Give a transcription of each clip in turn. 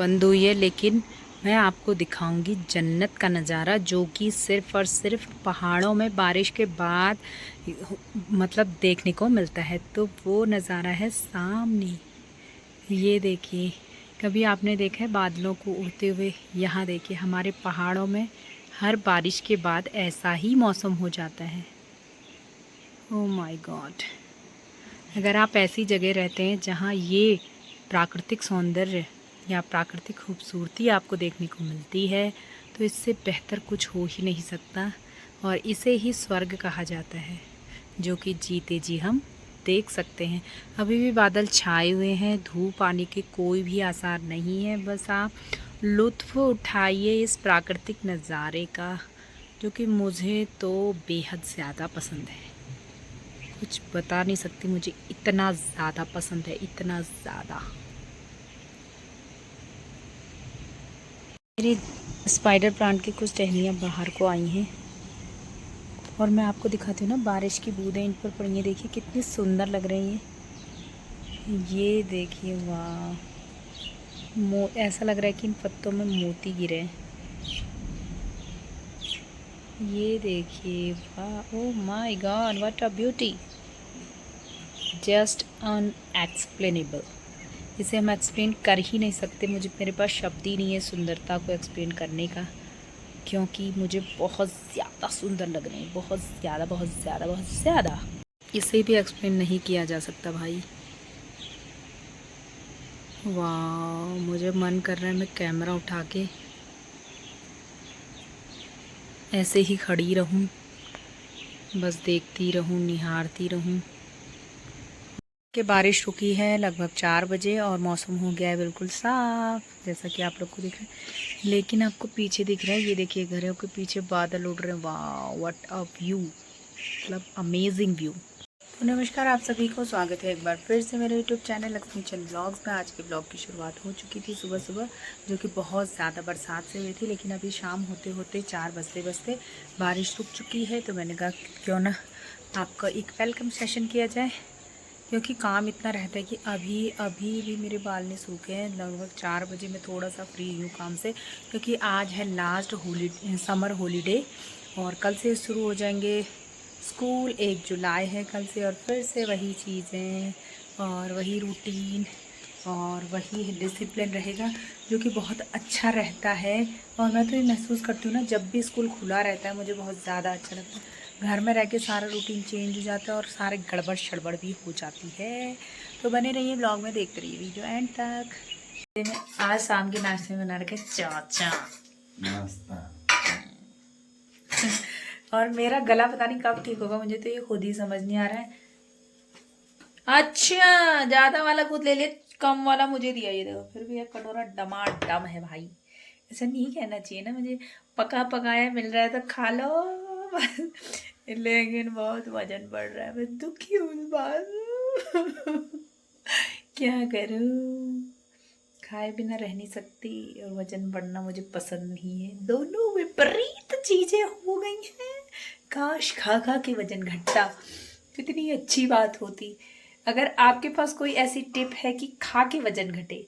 बंद हुई है, लेकिन मैं आपको दिखाऊंगी जन्नत का नज़ारा, जो कि सिर्फ़ और सिर्फ पहाड़ों में बारिश के बाद मतलब देखने को मिलता है। तो वो नज़ारा है सामने, ये देखिए। कभी आपने देखा है बादलों को उड़ते हुए? यहाँ देखिए, हमारे पहाड़ों में हर बारिश के बाद ऐसा ही मौसम हो जाता है। Oh my God! अगर आप ऐसी जगह रहते हैं जहाँ ये प्राकृतिक सौंदर्य या प्राकृतिक खूबसूरती आपको देखने को मिलती है, तो इससे बेहतर कुछ हो ही नहीं सकता। और इसे ही स्वर्ग कहा जाता है, जो कि जीते जी हम देख सकते हैं। अभी भी बादल छाए हुए हैं, धूप आने के कोई भी आसार नहीं है। बस आप लुत्फ़ उठाइए इस प्राकृतिक नज़ारे का, जो कि मुझे तो बेहद ज़्यादा पसंद है। कुछ बता नहीं सकती, मुझे इतना ज़्यादा पसंद है, इतना ज़्यादा। मेरे स्पाइडर प्लांट की कुछ टहनियाँ बाहर को आई हैं, और मैं आपको दिखाती हूँ ना, बारिश की बूंदें इन पर पड़ी हैं। देखिए कितनी सुंदर लग रही हैं। ये देखिए, वाह! ऐसा लग रहा है कि इन पत्तों में मोती गिरे हैं। ये देखिए, वाह! Oh my God, what a beauty! Just unexplainable. इसे हम एक्सप्लेन कर ही नहीं सकते। मेरे पास शब्द ही नहीं है सुंदरता को एक्सप्लेन करने का, क्योंकि मुझे बहुत ज़्यादा सुंदर लग रहे हैं, बहुत ज़्यादा, बहुत ज़्यादा, बहुत ज़्यादा। इसे भी एक्सप्लेन नहीं किया जा सकता भाई। वाह! मुझे मन कर रहा है मैं कैमरा उठा के ऐसे ही खड़ी रहूं, बस देखती रहूं, निहारती रहूं। कि बारिश रुकी है लगभग 4 बजे और मौसम हो गया है बिल्कुल साफ, जैसा कि आप लोग को दिख रहा है। लेकिन आपको पीछे दिख रहा है, ये देखिए, घरों के पीछे बादल उड़ रहे हैं। वाह, व्हाट अ व्यू! मतलब अमेजिंग व्यू। तो नमस्कार आप सभी को, स्वागत है एक बार फिर से मेरे यूट्यूब चैनल लक्ष्मी चंद ब्लॉग्स में। आज के ब्लॉग की शुरुआत हो चुकी थी सुबह सुबह, जो कि बहुत ज़्यादा बरसात से हुई थी, लेकिन अभी शाम होते होते 4 बजते बजते बारिश रुक चुकी है। तो मैंने कहा क्यों ना आपका एक वेलकम सेशन किया जाए, क्योंकि काम इतना रहता है कि अभी अभी भी मेरे बाल नहीं सूखे हैं। लगभग 4 बजे मैं थोड़ा सा फ्री हूँ काम से, क्योंकि आज है लास्ट समर हॉलीडे, और कल से शुरू हो जाएंगे स्कूल। 1 जुलाई है कल से, और फिर से वही चीज़ें और वही रूटीन और वही डिसिप्लिन रहेगा, जो कि बहुत अच्छा रहता है। और मैं तो ये महसूस करती हूँ ना, जब भी स्कूल खुला रहता है मुझे बहुत ज़्यादा अच्छा लगता है। घर में रह के सारा रूटीन चेंज हो जाता है और सारे गड़बड़ शड़बड़ भी हो जाती है। तो बने रहिए ब्लॉग में, देखते रहिए वीडियो एंड तक। आज शाम के नाश्ते में बना रखे चाचा नाश्ता। और मेरा गला पता नहीं कब ठीक होगा, मुझे तो ये खुद ही समझ नहीं आ रहा है। अच्छा, ज्यादा वाला खुद ले लिया, कम वाला मुझे दिया। ये देखो, फिर भी ये कटोरा डमाडम है भाई। ऐसा नहीं कहना चाहिए ना, मुझे पका पकाया मिल रहा है तो खा लो। लेकिन बहुत वजन बढ़ रहा है, मैं दुखी हूँ इस बार। क्या करूँ, खाए बिना रह नहीं सकती, और वजन बढ़ना मुझे पसंद नहीं है। दोनों विपरीत चीजें हो गई हैं। काश खा खा के वजन घटता, कितनी अच्छी बात होती। अगर आपके पास कोई ऐसी टिप है कि खा के वजन घटे,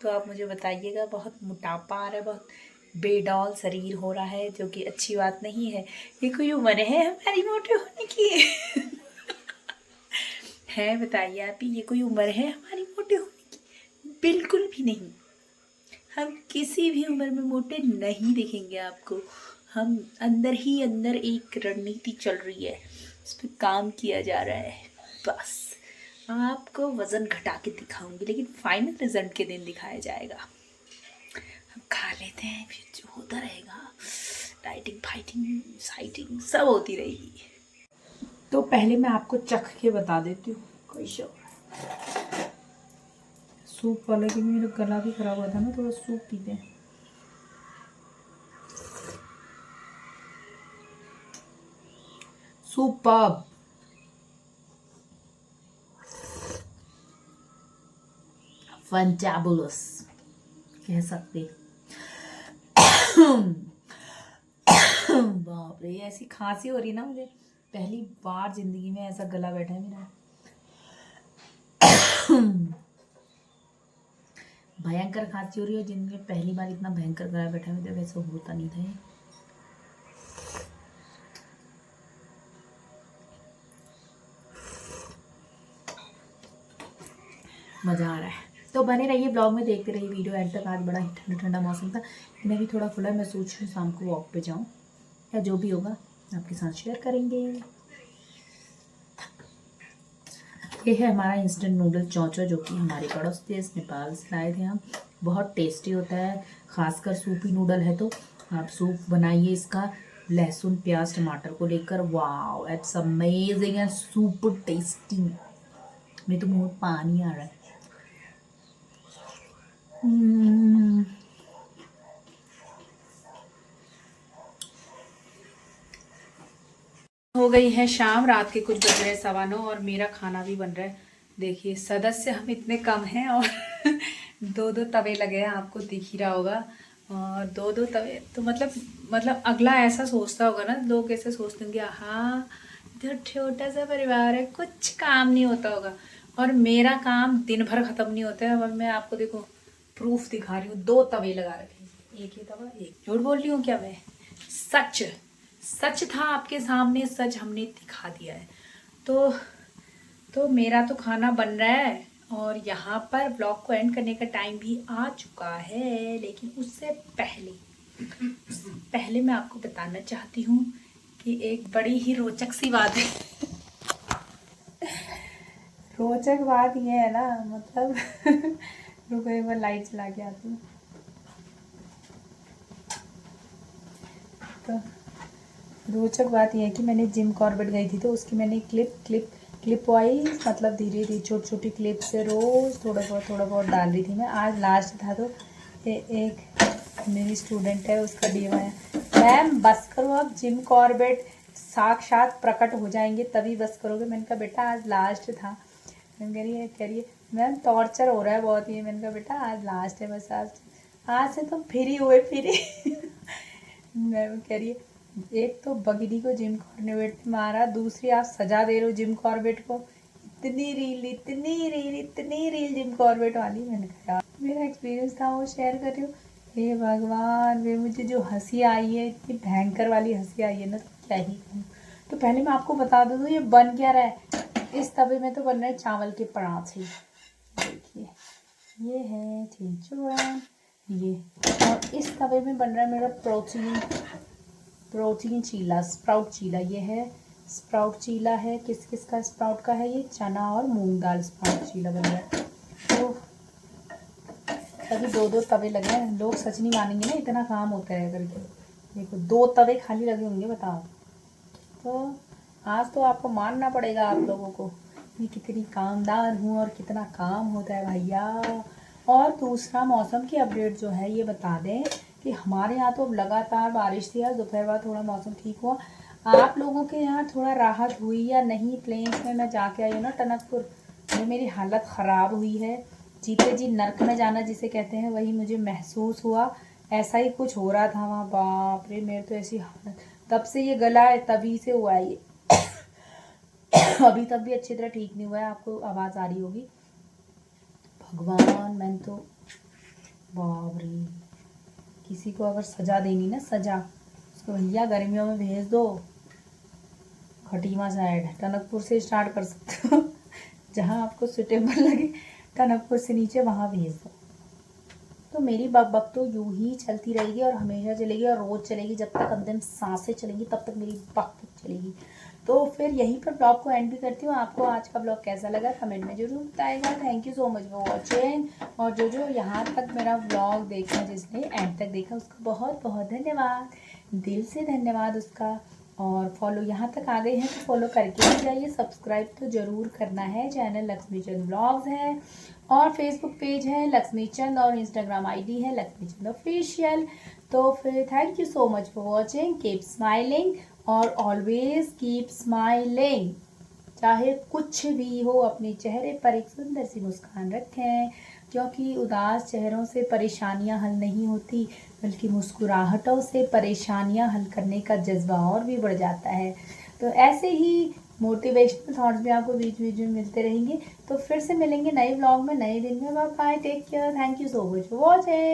तो आप मुझे बताइएगा। बहुत मोटापा आ रहा है, बहुत बेडौल शरीर हो रहा है, जो कि अच्छी बात नहीं है। ये कोई उम्र है हमारी मोटे होने की? है, बताइए आप ही, ये कोई उम्र है हमारी मोटे होने की? बिल्कुल भी नहीं। हम किसी भी उम्र में मोटे नहीं दिखेंगे आपको। हम अंदर ही अंदर एक रणनीति चल रही है, उस पर काम किया जा रहा है। बस आपको वज़न घटा के दिखाऊंगी, लेकिन फाइनल रिजल्ट के दिन दिखाया जाएगा। हम खा लेते हैं, फिर जो होता रहेगा, डाइटिंग फाइटिंग साइटिंग सब होती रहेगी। तो पहले मैं आपको चख के बता देती हूँ। कोई शो सूप वाला, कि मेरा गला भी खराब हुआ था ना, थोड़ा सूप पीते हैं। सुपर्ब, फंटाबुलस कह सकते। बाप रे, ऐसी खांसी हो रही ना मुझे, पहली बार जिंदगी में ऐसा गला बैठा है मेरा। भयंकर खांसी हो रही है। जिनमें पहली बार इतना भयंकर गला बैठा है, तो वैसे होता नहीं था। मज़ा आ रहा है। तो बने रहिए ब्लॉग में, देखते रहिए वीडियो एंड तक। आज बड़ा ही ठंडा ठंडा मौसम था, इन्हें भी थोड़ा खुला। मैं सोच रही हूँ शाम को वॉक पे जाऊँ, या जो भी होगा आपके साथ शेयर करेंगे। ये है हमारा इंस्टेंट नूडल चौंचो, जो कि हमारे पड़ोस देश नेपाल से लाए थे हम। बहुत टेस्टी होता है, खासकर सूपी नूडल है तो आप सूप बनाइए इसका, लहसुन प्याज टमाटर को लेकर। Wow, it's amazing and super tasty. मेरे तो मुंह में पानी आ रहा है। हो गई है शाम, रात के कुछ बज रहे हैं 9:15, और मेरा खाना भी बन रहा है। देखिए सदस्य हम इतने कम हैं, और दो दो तवे लगे हैं, आपको दिख ही रहा होगा। और दो दो तवे तो मतलब अगला ऐसा सोचता होगा ना, लोग ऐसे सोचते होंगे हाँ इधर छोटा सा परिवार है, कुछ काम नहीं होता होगा। और मेरा काम दिन भर ख़त्म नहीं होता है। और मैं आपको देखो प्रूफ दिखा रही हूँ, 2 तवे लगा रखे, एक ही तवा, एक। झूठ बोल रही हूँ क्या मैं? सच सच था आपके सामने, सच हमने दिखा दिया है। तो मेरा तो खाना बन रहा है, और यहाँ पर ब्लॉग को एंड करने का टाइम भी आ चुका है। लेकिन उससे पहले मैं आपको बताना चाहती हूँ कि एक बड़ी ही रोचक सी बात है। रोचक बात ये है ना, मतलब रुको एक बार लाइट चला के आती हूँ। तो रोचक बात यह है कि मैंने जिम कॉर्बेट गई थी, तो उसकी मैंने क्लिप वाइज, मतलब धीरे धीरे छोटी छोटी क्लिप से रोज़ थोड़ा बहुत डाल रही थी मैं। आज लास्ट था, तो एक मेरी स्टूडेंट है, उसका DM आया, मैम बस करो अब, जिम कॉर्बेट साक्षात प्रकट हो जाएंगे तभी बस करोगे। मैंने कहा बेटा आज लास्ट था। मैम कह रही है मैम टॉर्चर हो रहा है बहुत ही। मैंने कहा बेटा आज लास्ट है, बस आज से तुम फ्री हुए फ्री। मैम कह रही है एक तो बगड़ी को जिम कॉर्बेट मारा, दूसरी आप सजा दे रहे हो जिम कॉर्बेट को। इतनी रील जिम कॉर्बेट वाली। मैंने कहा मेरा एक्सपीरियंस था वो शेयर कर रही हूँ। हे भगवान, वे मुझे जो हंसी आई है, इतनी भयंकर वाली हंसी आई है ना, तो क्या ही कहूँ। तो पहले मैं आपको बता दूँ ये बन क्या रहा है। इस तवे में तो बन रहे चावल के पराठे। देखिए ये है चिंचुआ, ये। और इस तवे में बन रहा है मेरा प्रोटीन चीला, स्प्राउट चीला। ये है स्प्राउट चीला है। किस किस का स्प्राउट का है? ये चना और मूंग दाल स्प्राउट चीला बन रहा है। तो अभी 2 तवे लगे हैं। लोग सच नहीं मानेंगे ना, इतना काम होता है करके। देखो 2 तवे खाली लगे होंगे, बताओ। तो आज तो आपको मानना पड़ेगा आप लोगों को, मैं कितनी कामदार हूँ और कितना काम होता है भैया। और दूसरा मौसम की अपडेट जो है ये बता दें कि हमारे यहाँ तो अब लगातार बारिश थी। आज दोपहर बाद थोड़ा मौसम ठीक हुआ। आप लोगों के यहाँ थोड़ा राहत हुई या नहीं? प्लेन्स में मैं जाके आई हूँ ना टनकपुर, तो मेरी हालत ख़राब हुई है। जीते जी नर्क में जाना जिसे कहते हैं, वही मुझे महसूस हुआ। ऐसा ही कुछ हो रहा था वहाँ। बाप रे, मेरे तो ऐसी हालत, तब से ये गला है तभी से हुआ है ये। अभी तक भी अच्छी तरह ठीक नहीं हुआ है, आपको आवाज़ आ रही होगी। भगवान, मैंने तो बाप रे, किसी को अगर सजा देनी ना, सजा, उसको भैया गर्मियों में भेज दो खटीमा साइड। टनकपुर से स्टार्ट कर सकते हो, जहाँ आपको सुटेबल लगे टनकपुर से नीचे वहाँ भेज दो। तो मेरी बक तो यूं ही चलती रहेगी और हमेशा चलेगी और रोज़ चलेगी, जब तक अंदर सांसें चलेंगी तब तक मेरी बक चलेगी। तो फिर यहीं पर ब्लॉग को एंड भी करती हूँ। आपको आज का ब्लॉग कैसा लगा कमेंट में जरूर बताएगा। Thank you so much for watching. और जो यहाँ तक मेरा ब्लॉग देखा, जिसने एंड तक देखा, उसका बहुत बहुत धन्यवाद, दिल से धन्यवाद उसका। और फॉलो यहाँ तक आ गए हैं तो फॉलो करके भी जाइए। सब्सक्राइब तो ज़रूर करना है। चैनल लक्ष्मी चंद ब्लॉग्स है, और फेसबुक पेज है लक्ष्मी चंद, और इंस्टाग्राम ID है लक्ष्मी चंद ऑफिशियल। तो फिर thank you so much for watching. Keep smiling और ऑलवेज कीप स्माइलिंग। चाहे कुछ भी हो, अपने चेहरे पर एक सुंदर सी मुस्कान रखें, क्योंकि उदास चेहरों से परेशानियां हल नहीं होती, बल्कि मुस्कुराहटों से परेशानियां हल करने का जज्बा और भी बढ़ जाता है। तो ऐसे ही मोटिवेशनल थॉट्स भी आपको बीच बीच में मिलते रहेंगे। तो फिर से मिलेंगे नए व्लॉग में नए दिन में। Bye bye, take care, thank you so much for watching.